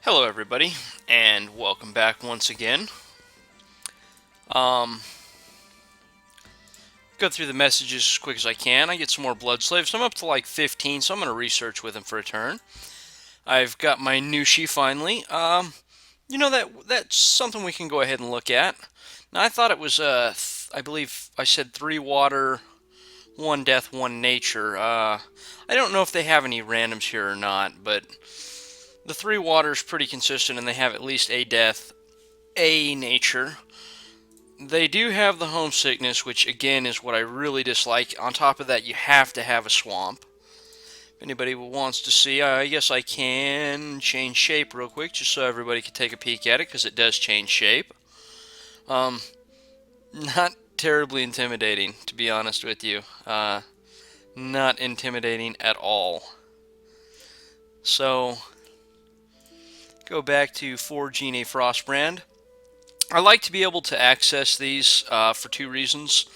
Hello everybody, and welcome back once again. Um, go through the messages as quick as I can. I get some more blood slaves. So I'm up to like 15, so I'm going to research with him for a turn. I've got my nushi finally. That's something we can go ahead and look at. Now I thought it was I believe I said 3 water, 1 death, 1 nature. I don't know if they have any randoms here or not, but the 3 water is pretty consistent, and they have at least a death, a nature. They do have the homesickness, which again is what I really dislike. On top of that, you have to have a swamp. If anybody wants to see, I guess I can change shape real quick, just so everybody can take a peek at it, because it does change shape. Um, Not terribly intimidating, to be honest with you. Not intimidating at all. So, go back to forging a Frostbrand. I like to be able to access these for 2 reasons.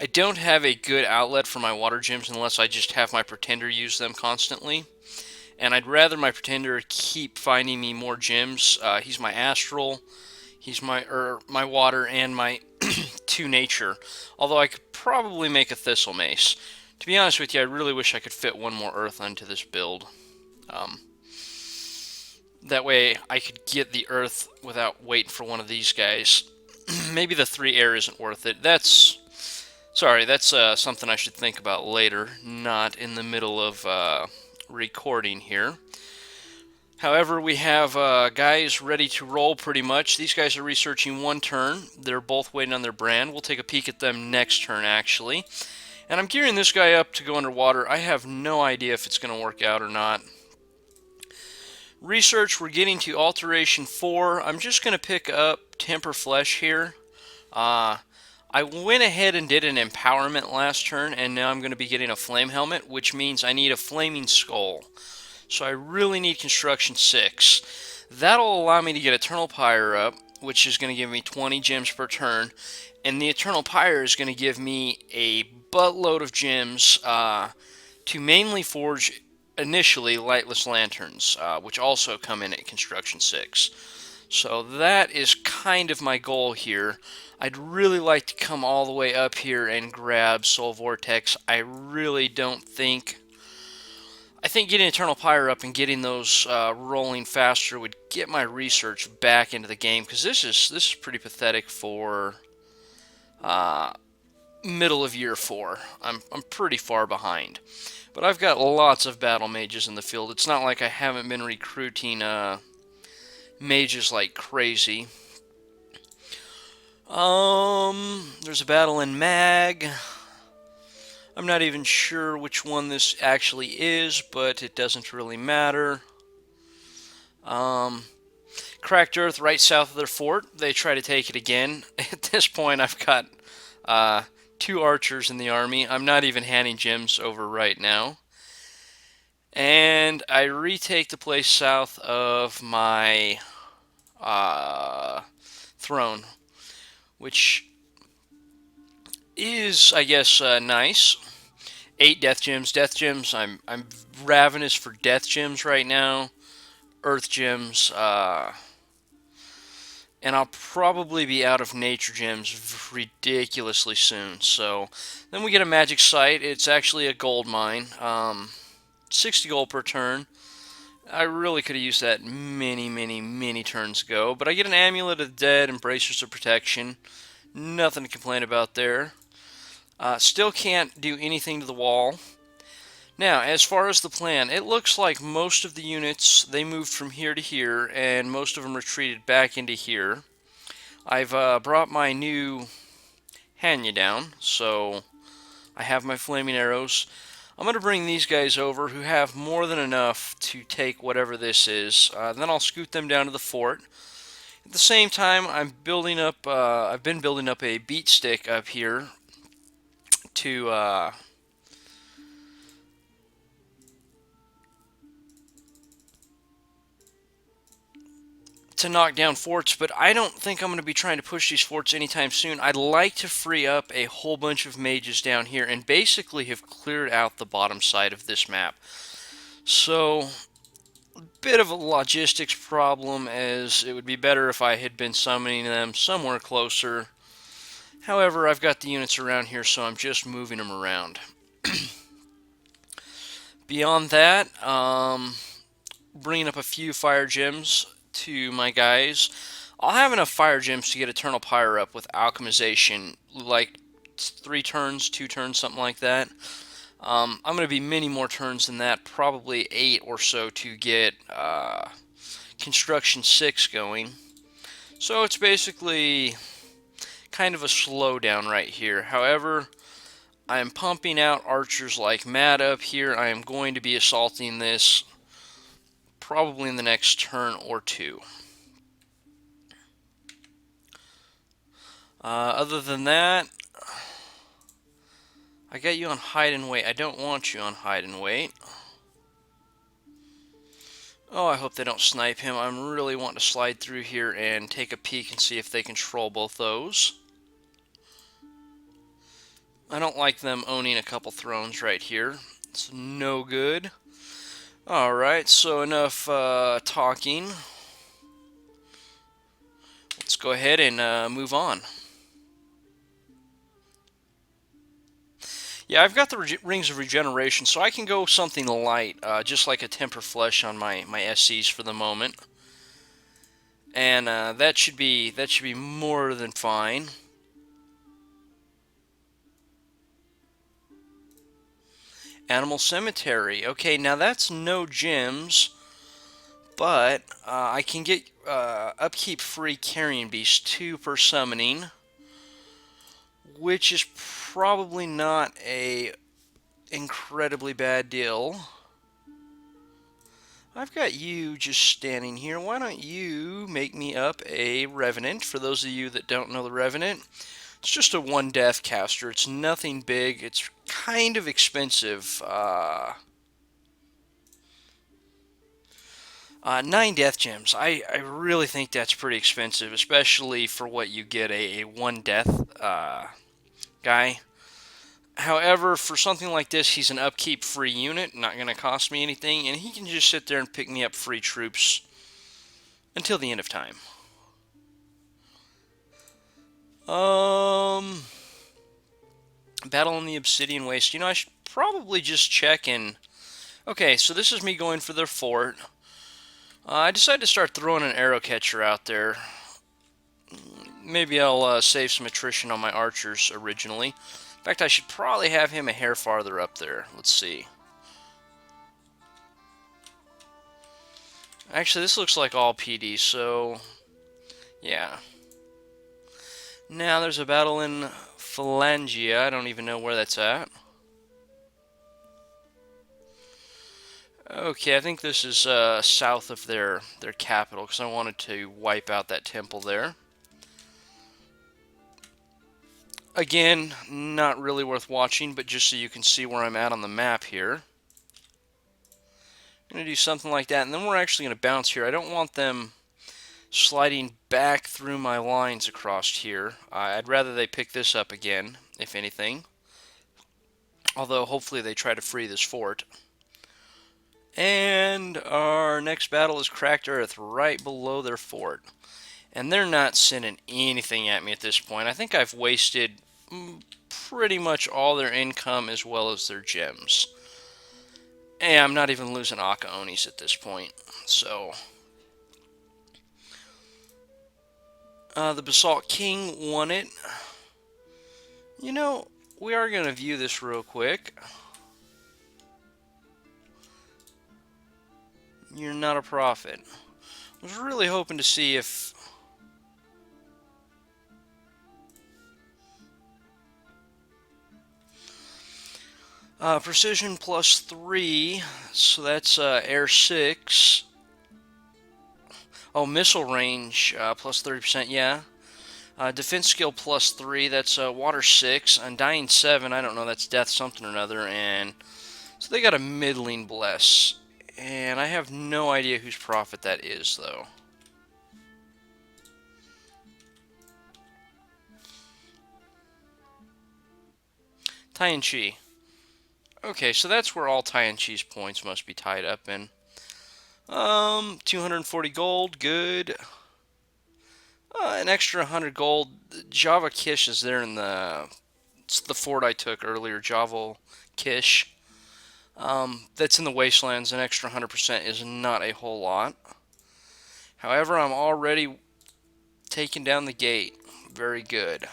I don't have a good outlet for my water gems unless I just have my pretender use them constantly. And I'd rather my pretender keep finding me more gems. He's my astral, he's my water, and my 2 nature. Although I could probably make a thistle mace. To be honest with you, I really wish I could fit 1 more earth onto this build. Um, that way I could get the earth without waiting for one of these guys. Maybe the 3 air isn't worth it. That's something I should think about later, not in the middle of recording here. However, we have guys ready to roll pretty much. These guys are researching 1 turn. They're both waiting on their brand. We'll take a peek at them next turn, actually. And I'm gearing this guy up to go underwater. I have no idea if it's going to work out or not. Research, we're getting to alteration 4. I'm just going to pick up temper flesh here. I went ahead and did an empowerment last turn, and now I'm going to be getting a flame helmet, which means I need a flaming skull. So I really need construction 6. That'll allow me to get Eternal Pyre up, which is going to give me 20 gems per turn. And the Eternal Pyre is going to give me a buttload of gems to mainly forge initially lightless lanterns, which also come in at construction 6. So that is kind of my goal here. I'd really like to come all the way up here and grab Soul Vortex. I really don't think... I think getting Eternal Pyre up and getting those rolling faster would get my research back into the game, because this is pretty pathetic for middle of year 4. I'm pretty far behind. But I've got lots of battle mages in the field. It's not like I haven't been recruiting mages like crazy. There's a battle in Mag. I'm not even sure which one this actually is, but it doesn't really matter. Cracked Earth right south of their fort. They try to take it again. At this point, I've got 2 archers in the army. I'm not even handing gems over right now. And I retake the place south of my throne, which is, I guess, nice. 8 death gems. Death gems. I'm ravenous for death gems right now. Earth gems. And I'll probably be out of nature gems ridiculously soon. So then we get a magic site. It's actually a gold mine. 60 gold per turn. I really could have used that many turns ago. But I get an Amulet of the Dead and Bracers of Protection. Nothing to complain about there. Still can't do anything to the wall. Now, as far as the plan, it looks like most of the units, they moved from here to here, and most of them retreated back into here. I've brought my new Hanya down, so I have my flaming arrows. I'm going to bring these guys over who have more than enough to take whatever this is. Then I'll scoot them down to the fort. At the same time, I've been building up a beat stick up here to knock down forts, but I don't think I'm going to be trying to push these forts anytime soon. I'd like to free up a whole bunch of mages down here and basically have cleared out the bottom side of this map. So Bit of a logistics problem, as it would be better if I had been summoning them somewhere closer. However, I've got the units around here, so I'm just moving them around. Beyond that, bringing up a few fire gems to my guys. I'll have enough fire gems to get Eternal Pyre up with alchemization, like 3 turns, 2 turns, something like that. I'm going to be many more turns than that, probably 8 or so to get Construction 6 going. So it's basically kind of a slowdown right here. However, I am pumping out archers like mad up here. I am going to be assaulting this probably in the next turn or two. Other than that, I got you on hide and wait. I don't want you on hide and wait. Oh, I hope they don't snipe him. I'm really wanting to slide through here and take a peek and see if they control both those. I don't like them owning a couple thrones right here. It's no good. Alright, so enough talking. Let's go ahead and move on. Yeah, I've got the Rings of Regeneration, so I can go something light, just like a Temper Flesh on my SCs for the moment. And that should be more than fine. Animal Cemetery. Okay, now that's no gems, but I can get upkeep free Carrion Beast 2 per summoning, which is probably not a incredibly bad deal. I've got you just standing here. Why don't you make me up a Revenant? For those of you that don't know the Revenant, it's just a 1 death caster. It's nothing big. It's kind of expensive. 9 death gems. I really think that's pretty expensive, especially for what you get a 1 death guy. However, for something like this, he's an upkeep free unit, not going to cost me anything, and he can just sit there and pick me up free troops until the end of time. Battle in the Obsidian Waste. You know, I should probably just check and... Okay, so this is me going for their fort. I decided to start throwing an arrow catcher out there. Maybe I'll save some attrition on my archers originally. In fact, I should probably have him a hair farther up there. Let's see. Actually, this looks like all PD, so... yeah. Now, there's a battle in Phalangia. I don't even know where that's at. Okay, I think this is south of their capital, because I wanted to wipe out that temple there. Again, not really worth watching, but just so you can see where I'm at on the map here. I'm going to do something like that, and then we're actually going to bounce here. I don't want them sliding back through my lines across here. I'd rather they pick this up again, if anything. Although, hopefully they try to free this fort. And our next battle is Cracked Earth, right below their fort. And they're not sending anything at me at this point. I think I've wasted pretty much all their income as well as their gems. And I'm not even losing Aka Onis at this point. So, the Basalt King won it. You know, we are going to view this real quick. You're not a prophet. I was really hoping to see if... precision plus 3, so that's air 6. Oh, missile range plus 30%, yeah. Defense skill plus 3, that's water 6. Undying 7, I don't know, that's death something or another. And so they got a middling bless. And I have no idea whose prophet that is, though. Tien. Okay, so that's where all Tien points must be tied up in. 240 gold, good. An extra 100 gold. Java Kish is there in it's the fort I took earlier, Java Kish. That's in the wastelands. An extra 100% is not a whole lot. However, I'm already taking down the gate. Very good.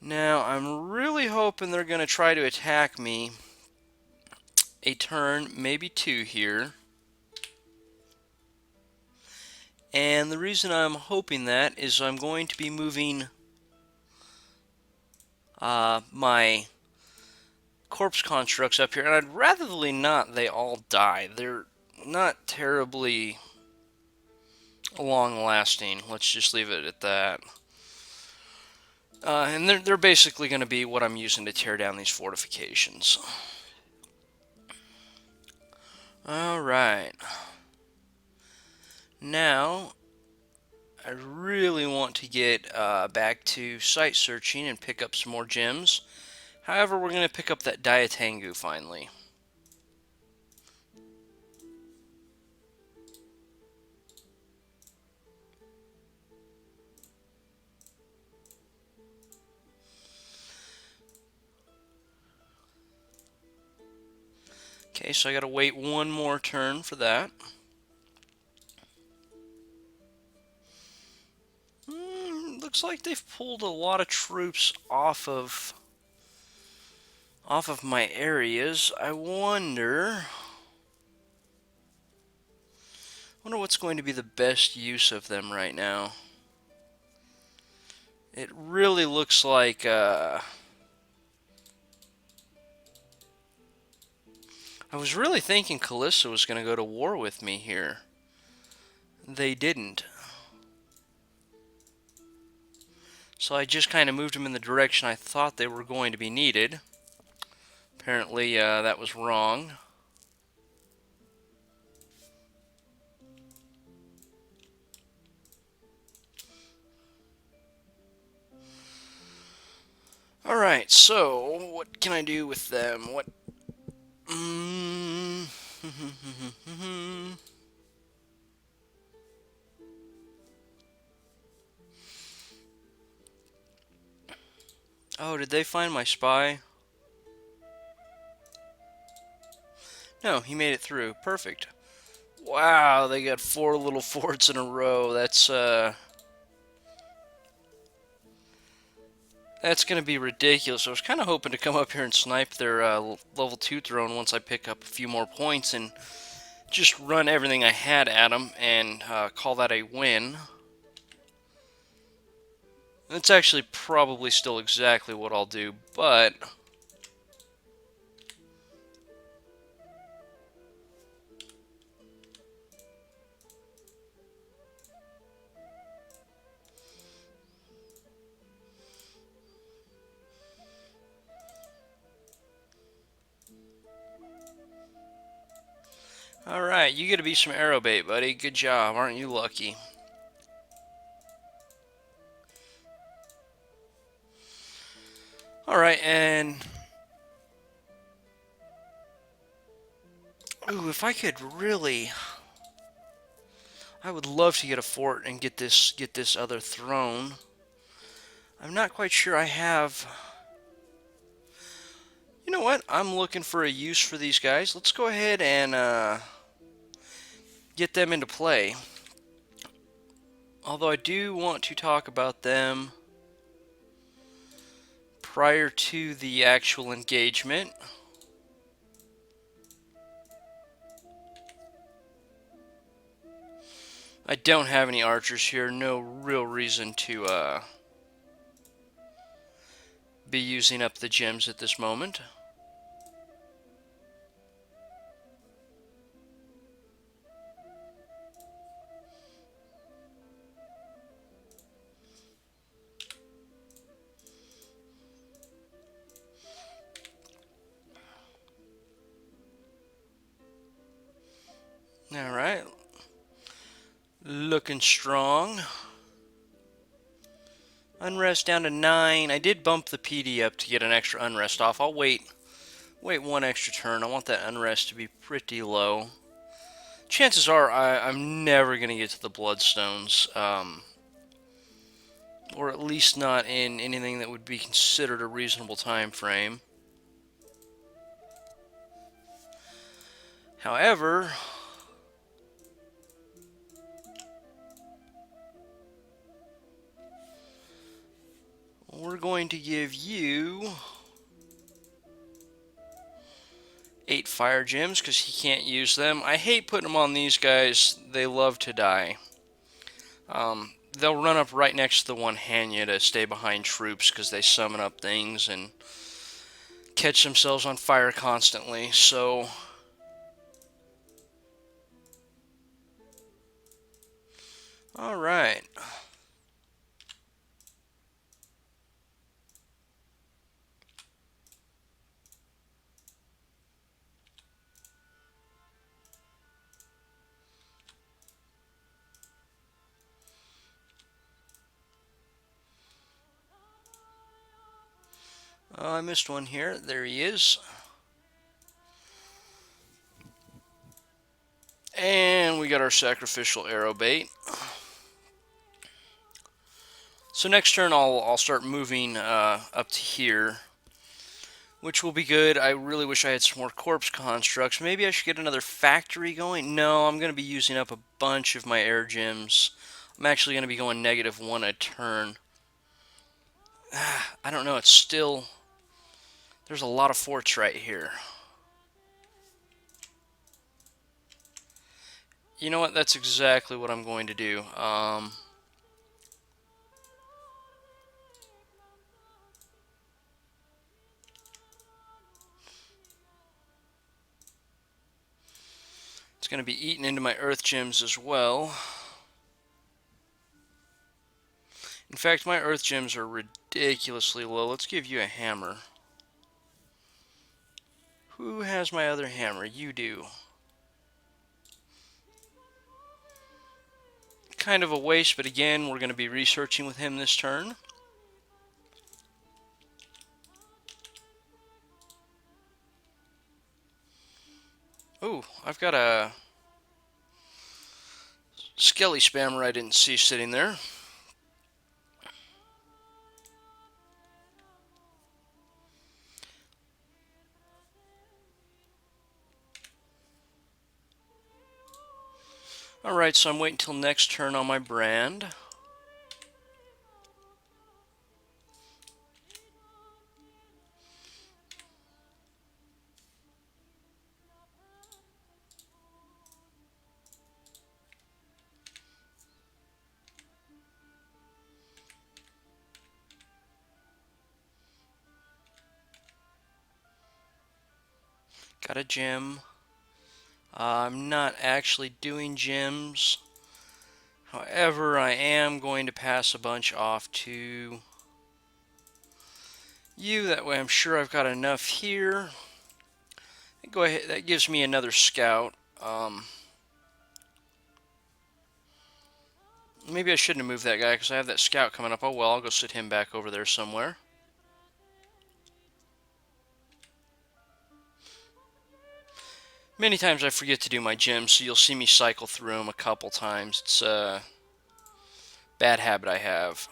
Now, I'm really hoping they're going to try to attack me a turn, maybe two here. And the reason I'm hoping that is I'm going to be moving my corpse constructs up here. And I'd rather not they all die. They're not terribly long lasting. Let's just leave it at that. And they're basically going to be what I'm using to tear down these fortifications. Alright. Now, I really want to get back to site searching and pick up some more gems. However, we're going to pick up that tengu finally. Okay, so I gotta wait one more turn for that. Looks like they've pulled a lot of troops off of my areas. I wonder what's going to be the best use of them right now. It really looks like I was really thinking Callisto was going to go to war with me here. They didn't. So I just kind of moved them in the direction I thought they were going to be needed. Apparently that was wrong. Alright, so what can I do with them? What... Oh, did they find my spy? No, he made it through. Perfect. Wow, they got 4 little forts in a row. That's going to be ridiculous. I was kind of hoping to come up here and snipe their level 2 throne once I pick up a few more points and just run everything I had at them and call that a win. It's actually probably still exactly what I'll do, but... Alright, you get to be some arrow bait, buddy. Good job, aren't you lucky? Alright, and... Ooh, if I could really... I would love to get a fort and get this other throne. I'm not quite sure I have... You know what? I'm looking for a use for these guys. Let's go ahead and get them into play. Although I do want to talk about them prior to the actual engagement. I don't have any archers here. No real reason to be using up the gems at this moment. Alright. Looking strong. Unrest down to 9. I did bump the PD up to get an extra unrest off. I'll wait one extra turn. I want that unrest to be pretty low. chances are I'm never going to get to the Bloodstones, or at least not in anything that would be considered a reasonable time frame. However, we're going to give you 8 fire gems because he can't use them. I hate putting them on these guys. They love to die. They'll run up right next to the one Hanya to stay behind troops because they summon up things and catch themselves on fire constantly. So, alright. I missed one here. There he is. And we got our sacrificial arrow bait. So next turn I'll start moving up to here, which will be good. I really wish I had some more corpse constructs. Maybe I should get another factory going. No, I'm going to be using up a bunch of my air gems. I'm actually going to be going -1 a turn. I don't know, it's still... There's a lot of forts right here. You know what? That's exactly what I'm going to do. It's going to be eaten into my earth gems as well. In fact, my earth gems are ridiculously low. Let's give you a hammer. Who has my other hammer? You do. Kind of a waste, but again, we're going to be researching with him this turn. Ooh, I've got a skelly spammer I didn't see sitting there. Alright, so I'm waiting until next turn on my brand. Got a gem. I'm not actually doing gems. However, I am going to pass a bunch off to you. That way I'm sure I've got enough here. Go ahead. That gives me another scout. Maybe I shouldn't have moved that guy because I have that scout coming up. Oh well, I'll go sit him back over there somewhere. Many times I forget to do my gems, so you'll see me cycle through them a couple times. It's a bad habit I have.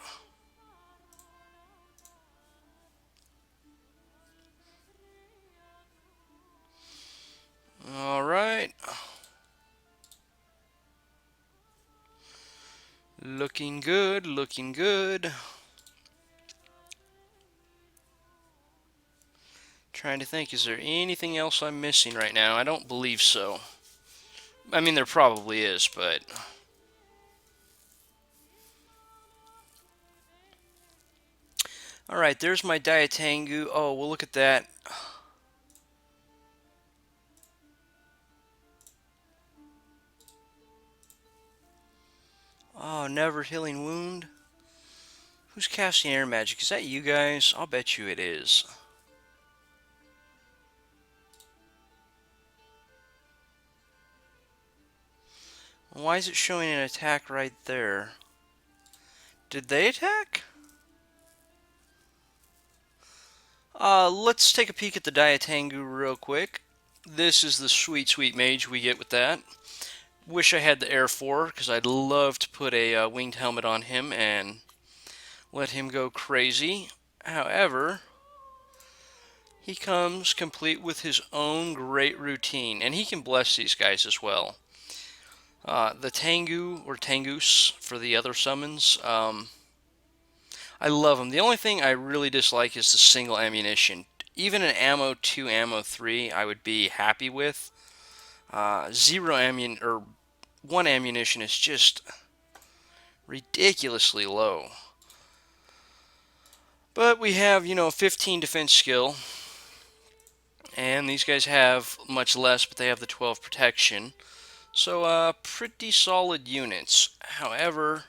Alright. Looking good, looking good. Trying to think, is there anything else I'm missing right now? I don't believe so. I mean, there probably is, but... Alright, there's my Dia Tengu. Oh, well, look at that. Oh, never healing wound. Who's casting air magic? Is that you guys? I'll bet you it is. Why is it showing an attack right there? Did they attack? Let's take a peek at the Dia Tengu real quick. This is the sweet, sweet mage we get with that. Wish I had the Air 4 because I'd love to put a winged helmet on him and let him go crazy. However, he comes complete with his own great routine, and he can bless these guys as well. The Tengu, or Tengus for the other summons, I love them. The only thing I really dislike is the single ammunition. Even an ammo 2, ammo 3, I would be happy with. Zero ammunition, or 1 ammunition is just ridiculously low. But we have, 15 defense skill, and these guys have much less, but they have the 12 protection. So, pretty solid units. However,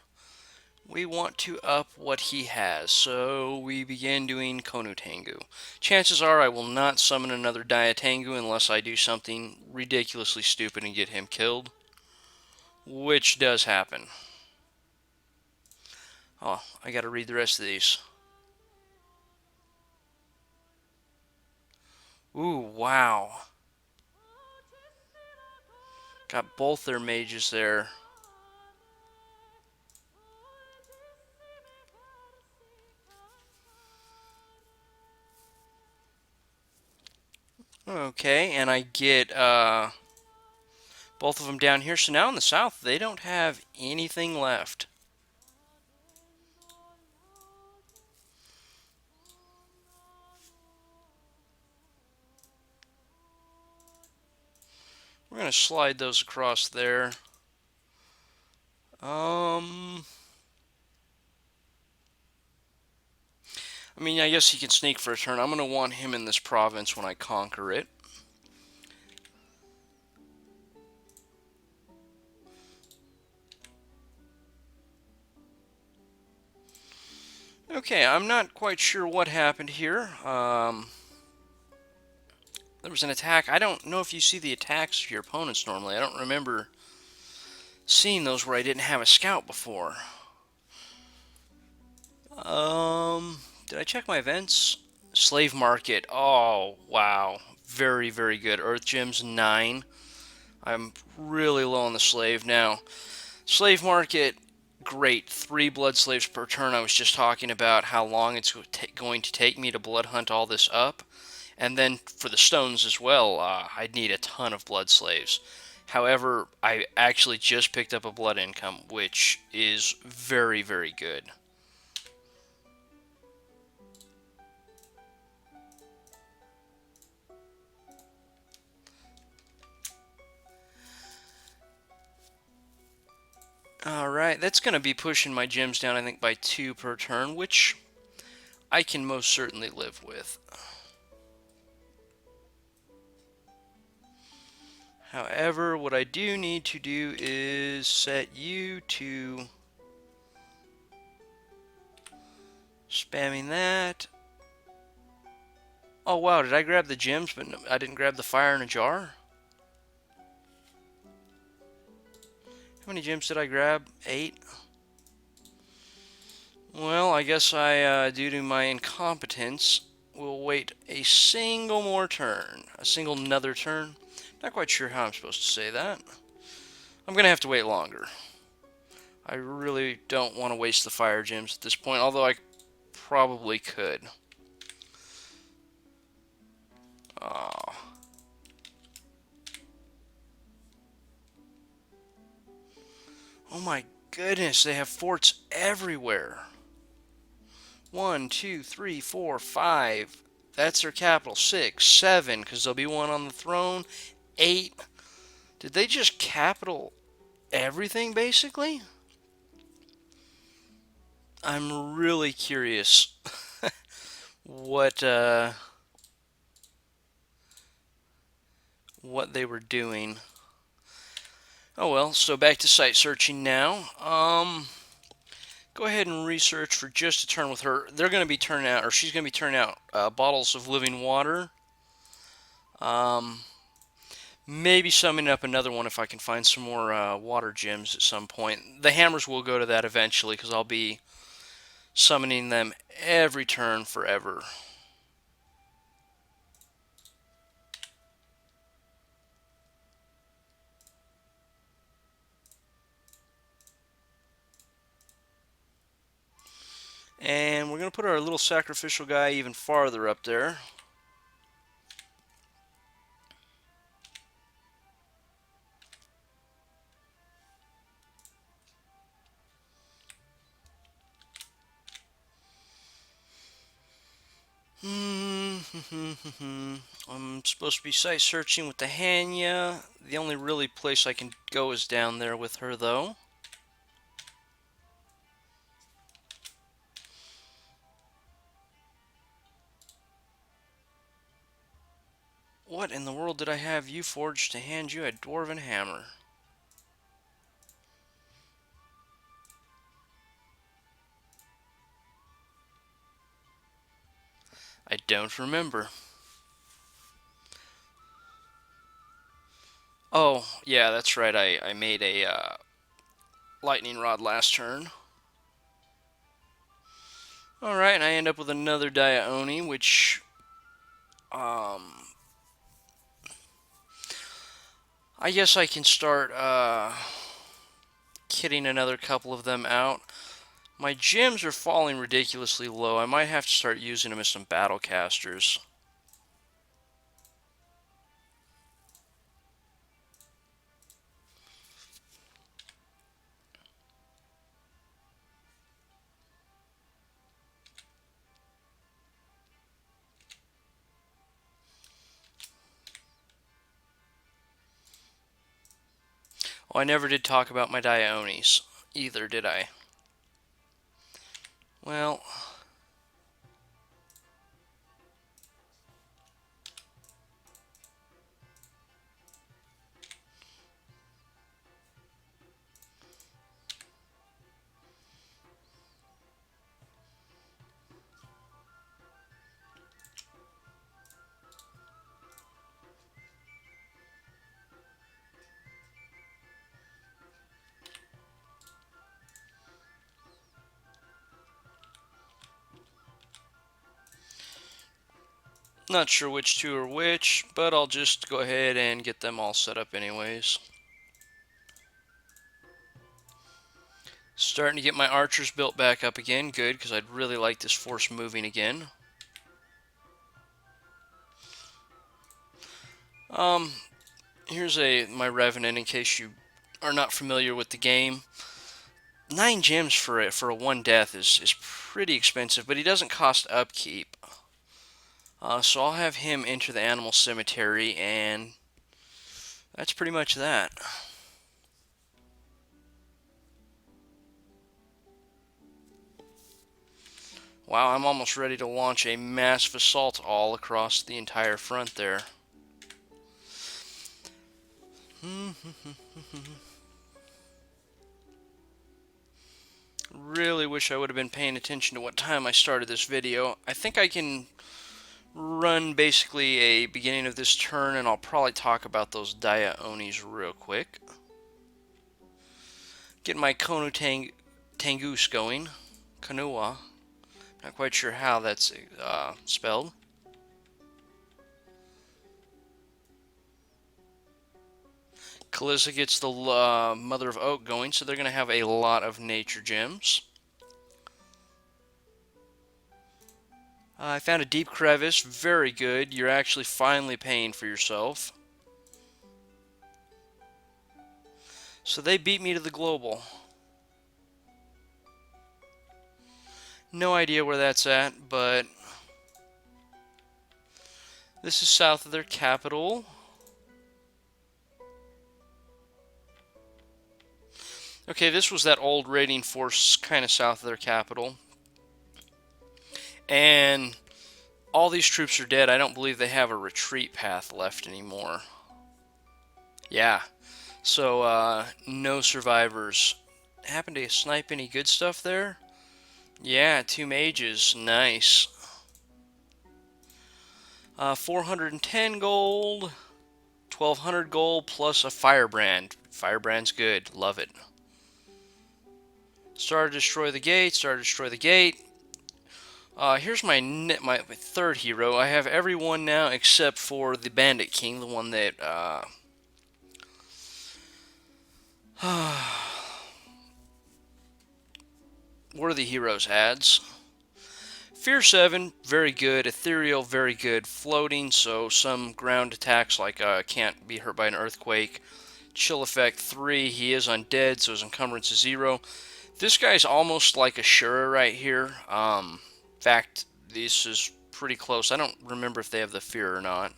we want to up what he has, so we begin doing Konu Tengu. Chances are I will not summon another Dia Tengu unless I do something ridiculously stupid and get him killed, which does happen. Oh, I gotta read the rest of these. Ooh, wow. Got both their mages there. Okay, and I get both of them down here. So now in the south, they don't have anything left. We're going to slide those across there. I mean, I guess he can sneak for a turn. I'm going to want him in this province when I conquer it. Okay, I'm not quite sure what happened here. There was an attack. I don't know if you see the attacks of your opponents normally. I don't remember seeing those where I didn't have a scout before. Did I check my events? Slave market. Oh, wow. Very, very good. Earth gems 9. I'm really low on the slave now. Slave market, great. 3 blood slaves per turn. I was just talking about how long it's going to take me to blood hunt all this up. And then for the stones as well, I'd need a ton of blood slaves. However, I actually just picked up a blood income, which is very, very good. Alright, that's going to be pushing my gems down, I think, by 2 per turn, which I can most certainly live with. However, what I do need to do is set you to spamming that. Oh wow, did I grab the gems, but I didn't grab the fire in a jar? How many gems did I grab? 8? Well, I guess due to my incompetence, will wait a single more turn. A single another turn. Not quite sure how I'm supposed to say that. I'm going to have to wait longer. I really don't want to waste the fire gems at this point, although I probably could. Oh. Oh my goodness, they have forts everywhere. 1, 2, 3, 4, 5. That's their capital. 6, 7, because there'll be one on the throne. 8. Did they just capital everything, basically? I'm really curious what they were doing. Oh well, so back to site searching now. Go ahead and research for just a turn with her. They're going to be turning out, or she's going to be turning out bottles of living water. Maybe summing up another one if I can find some more water gems at some point. The hammers will go to that eventually because I'll be summoning them every turn forever. going to put our little sacrificial guy even farther up there. I'm supposed to be sight searching with the Hanya. The only really place I can go is down there with her, though. What in the world did I have you forged to hand you a dwarven hammer? I don't remember. Oh, yeah, that's right. I made a lightning rod last turn. Alright, and I end up with another Dia Oni, which I guess I can start kitting another couple of them out. My gems are falling ridiculously low. I might have to start using them as some battle casters. Oh, I never did talk about my Dia Onis either, did I? Well, not sure which two are which, but I'll just go ahead and get them all set up anyways. Starting to get my archers built back up again. Good, because I'd really like this force moving again. Here's my Revenant in case you are not familiar with the game. 9 gems for a 1 death is pretty expensive, but he doesn't cost upkeep. So I'll have him enter the animal cemetery, and that's pretty much that. Wow, I'm almost ready to launch a massive assault all across the entire front there. Really wish I would have been paying attention to what time I started this video. I think I can run basically a beginning of this turn, and I'll probably talk about those Dia Onis real quick. Get my Tengus going. Kanua. Not quite sure how that's spelled. Kalissa gets the Mother of Oak going, so they're going to have a lot of nature gems. I found a deep crevice. Very good. You're actually finally paying for yourself. So they beat me to the global. No idea where that's at, but this is south of their capital. Okay, this was that old raiding force kind of south of their capital. And all these troops are dead. I don't believe they have a retreat path left anymore. Yeah. So, no survivors. Happen to snipe any good stuff there? Yeah, 2 mages. Nice. 410 gold. 1200 gold plus a firebrand. Firebrand's good. Love it. Start to destroy the gate. Start to destroy the gate. Here's my third hero. I have everyone now except for the Bandit King, the one that Worthy Heroes adds. Fear 7, very good. Ethereal, very good. Floating, so some ground attacks like can't be hurt by an earthquake. Chill effect 3, he is undead, so his encumbrance is 0. This guy's almost like a Shura right here. In fact, this is pretty close. I don't remember if they have the fear or not.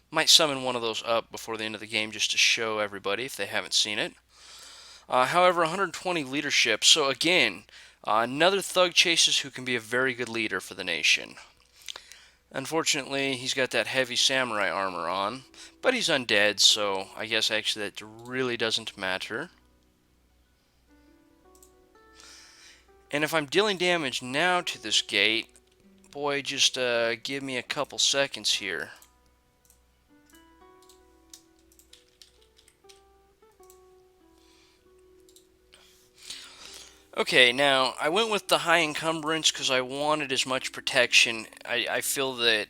Might summon one of those up before the end of the game just to show everybody if they haven't seen it. However, 120 leadership. So again, another thug chases who can be a very good leader for the nation. Unfortunately, he's got that heavy samurai armor on, but he's undead, so I guess actually that really doesn't matter. And if I'm dealing damage now to this gate, boy, just give me a couple seconds here. Okay, now I went with the high encumbrance because I wanted as much protection. I feel that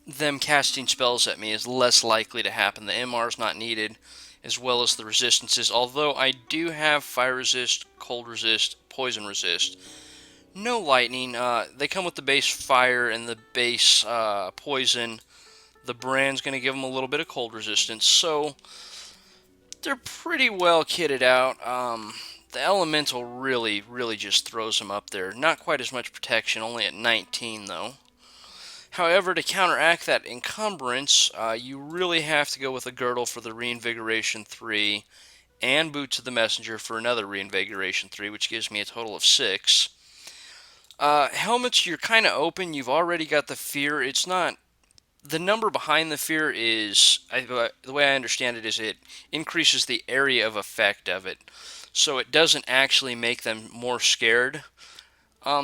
them casting spells at me is less likely to happen. The MR is not needed, as well as the resistances. Although I do have fire resist, cold resist, poison resist. No lightning. They come with the base fire and the base poison. The brand's going to give them a little bit of cold resistance, so they're pretty well kitted out. The elemental really just throws them up there. Not quite as much protection, only at 19 though. However, to counteract that encumbrance, you really have to go with a girdle for the reinvigoration 3 and boots of the messenger for another reinvigoration 3, which gives me a total of 6. Helmets, you're kind of open. You've already got the fear. It's not... The number behind the fear is... the way I understand it is it increases the area of effect of it. So it doesn't actually make them more scared.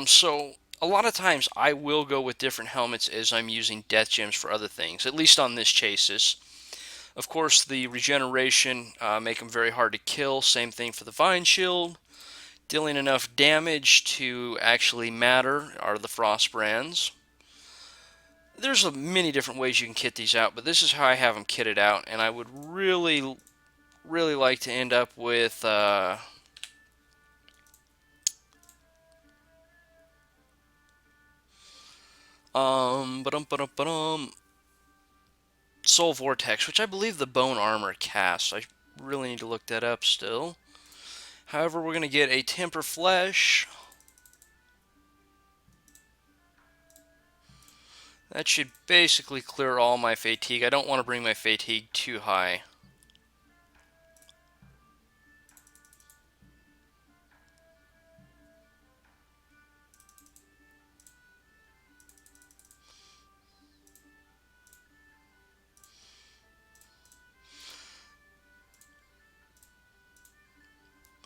So a lot of times I will go with different helmets as I'm using death gems for other things, at least on this chassis. Of course, the regeneration make them very hard to kill. Same thing for the vine shield. Dealing enough damage to actually matter are the frost brands. There's many different ways you can kit these out, but this is how I have them kitted out, and I would really like to end up with Soul Vortex, which I believe the bone armor casts. I really need to look that up still. However, we're going to get a Temper Flesh. That should basically clear all my fatigue. I don't want to bring my fatigue too high.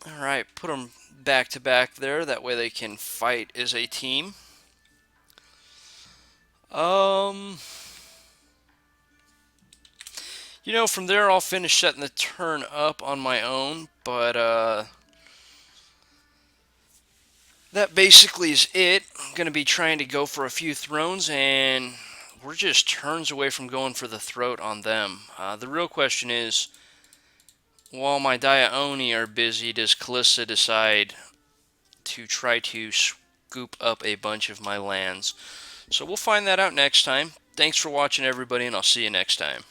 Alright, put them back to back there. That way they can fight as a team. You know, from there I'll finish setting the turn up on my own, but that basically is it. I'm going to be trying to go for a few thrones, and we're just turns away from going for the throat on them. The real question is, while my Dia Oni are busy, does Kalissa decide to try to scoop up a bunch of my lands? So we'll find that out next time. Thanks for watching, everybody, and I'll see you next time.